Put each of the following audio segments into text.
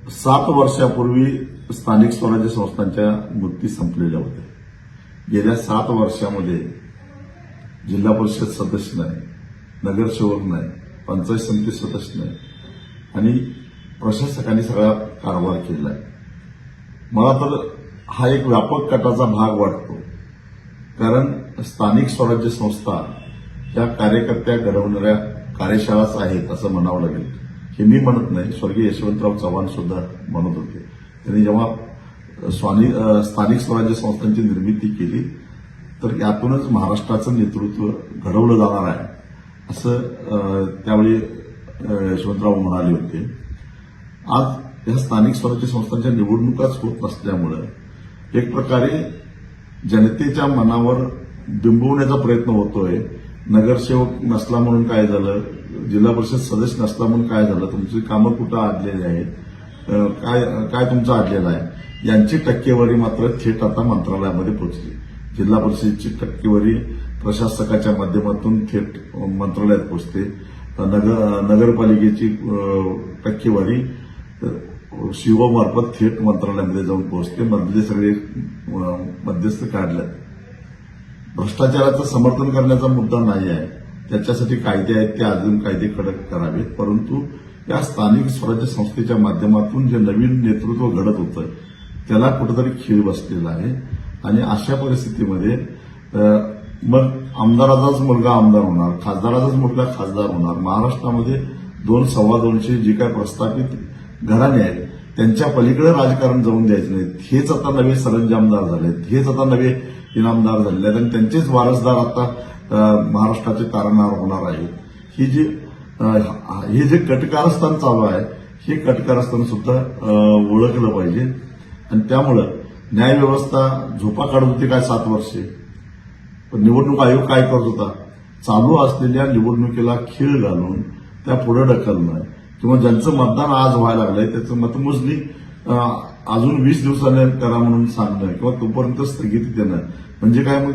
7 वर्षापूर्वी स्थानिक स्वराज्य संस्थांच्या मुदती संपलेल्या होत्या. गेल्या 7 वर्षामध्ये जिल्हा परिषद सदस्य नाही, नगरसेवक नाही, पंचायत समिती सदस्य नाही आणि प्रशासकांनी सगळा कारभार केला आहे. मला तर हा एक व्यापक कटाचा भाग वाटतो, कारण स्थानिक स्वराज्य संस्था या कार्यकर्त्या घडवणाऱ्या कार्यशाळाच आहेत असं म्हणावं लागेल. हे मी म्हणत नाही, स्वर्गीय यशवंतराव चव्हाण सुद्धा म्हणत होते. त्यांनी जेव्हा स्थानिक स्वराज्य संस्थांची निर्मिती केली तर यातूनच महाराष्ट्राचं नेतृत्व घडवलं जाणार आहे असं त्यावेळी यशवंतराव म्हणाले होते. आज या स्थानिक स्वराज्य संस्थांच्या निवडणुकाच होत नसल्यामुळे एक प्रकारे जनतेच्या मनावर बिंबवण्याचा प्रयत्न होतोय. नगरसेवक नसला म्हणून काय झालं, जिल्हा परिषद सदस्य नसला म्हणून काय झालं, तुमची कामं कुठं आडलेली आहेत, काय तुमचं आडलेलं आहे, यांची टक्केवारी मात्र थेट आता मंत्रालयामध्ये पोहोचली. जिल्हा परिषदेची टक्केवारी प्रशासकाच्या माध्यमातून थेट मंत्रालयात पोहोचते. नगरपालिकेची टक्केवारी शिवमार्फत थेट मंत्रालयामध्ये जाऊन पोहोचते. मधले सगळे मध्यस्थ काढले. भ्रष्टाचाराचं समर्थन करण्याचा मुद्दा नाही आहे, त्याच्यासाठी कायदे आहेत, ते अजून कायदे कडक करावेत. परंतु या स्थानिक स्वराज्य संस्थेच्या माध्यमातून जे नवीन नेतृत्व घडत होतं त्याला कुठेतरी खीळ बसलेला आहे. आणि अशा परिस्थितीमध्ये मग आमदाराचाच मुलगा आमदार होणार, खासदाराचाच मुलगा खासदार होणार. महाराष्ट्रामध्ये 2-2.25 जी काय प्रस्थापित घराणे आहेत त्यांच्या पलीकडे राजकारण जाऊन द्यायचं नाही. हेच आता नवे सरंजामदार झालेत, हेच आता नवे इनामदार झालेले आहेत आणि त्यांचेच वारसदार आता महाराष्ट्राचे तारणहार होणार आहेत. हे जे कटकारस्थान चालू आहे हे कटकारस्थान सुद्धा ओळखलं पाहिजे. आणि त्यामुळं न्यायव्यवस्था झोपा काढत होती काय 7 वर्षे, पण निवडणूक आयोग काय करत होता, चालू असलेल्या निवडणुकीला खीळ घालून त्या पुढे ढकलणं किंवा ज्यांचं मतदान आज व्हायला लागलंय त्याचं मतमोजणी अजून 20 दिवसांनी करा म्हणून सांगणं किंवा तोपर्यंत स्थगिती देणं. म्हणजे काय, मग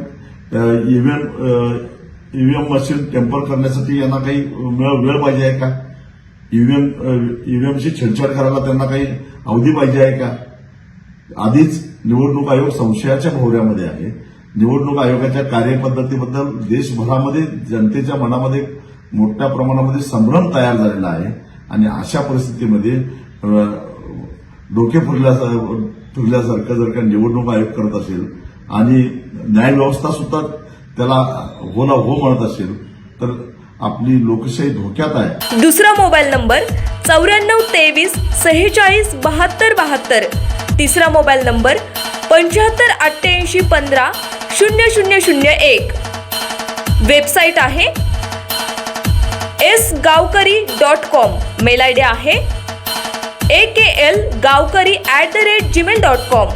ईव्हीएम मशीन टेम्पर करण्यासाठी यांना काही वेळ पाहिजे आहे का? ईव्हीएमची छेडछाड करायला त्यांना काही अवधी पाहिजे आहे का? आधीच निवडणूक आयोग संशयाच्या भोवऱ्यामध्ये आहे. निवडणूक आयोगाच्या कार्यपद्धतीबद्दल देशभरामध्ये जनतेच्या मनामध्ये मोठ्या प्रमाणामध्ये संभ्रम तयार झालेला आहे. आणि अशा परिस्थितीमध्ये डोके फिरल्यासारखं जर का निवडणूक आयोग करत असेल आणि न्यायव्यवस्था सुद्धा त्याला होला हो म्हणत असेल तर आपली लोकशाही धोक्यात आहे. दुसरा मोबाईल नंबर 9423 46 72 72. तिसरा मोबाईल नंबर 75 88 15 0001. वेबसाईट आहे sgavkari.com. मेल आयडी आहे aklgavkari@gmail.com.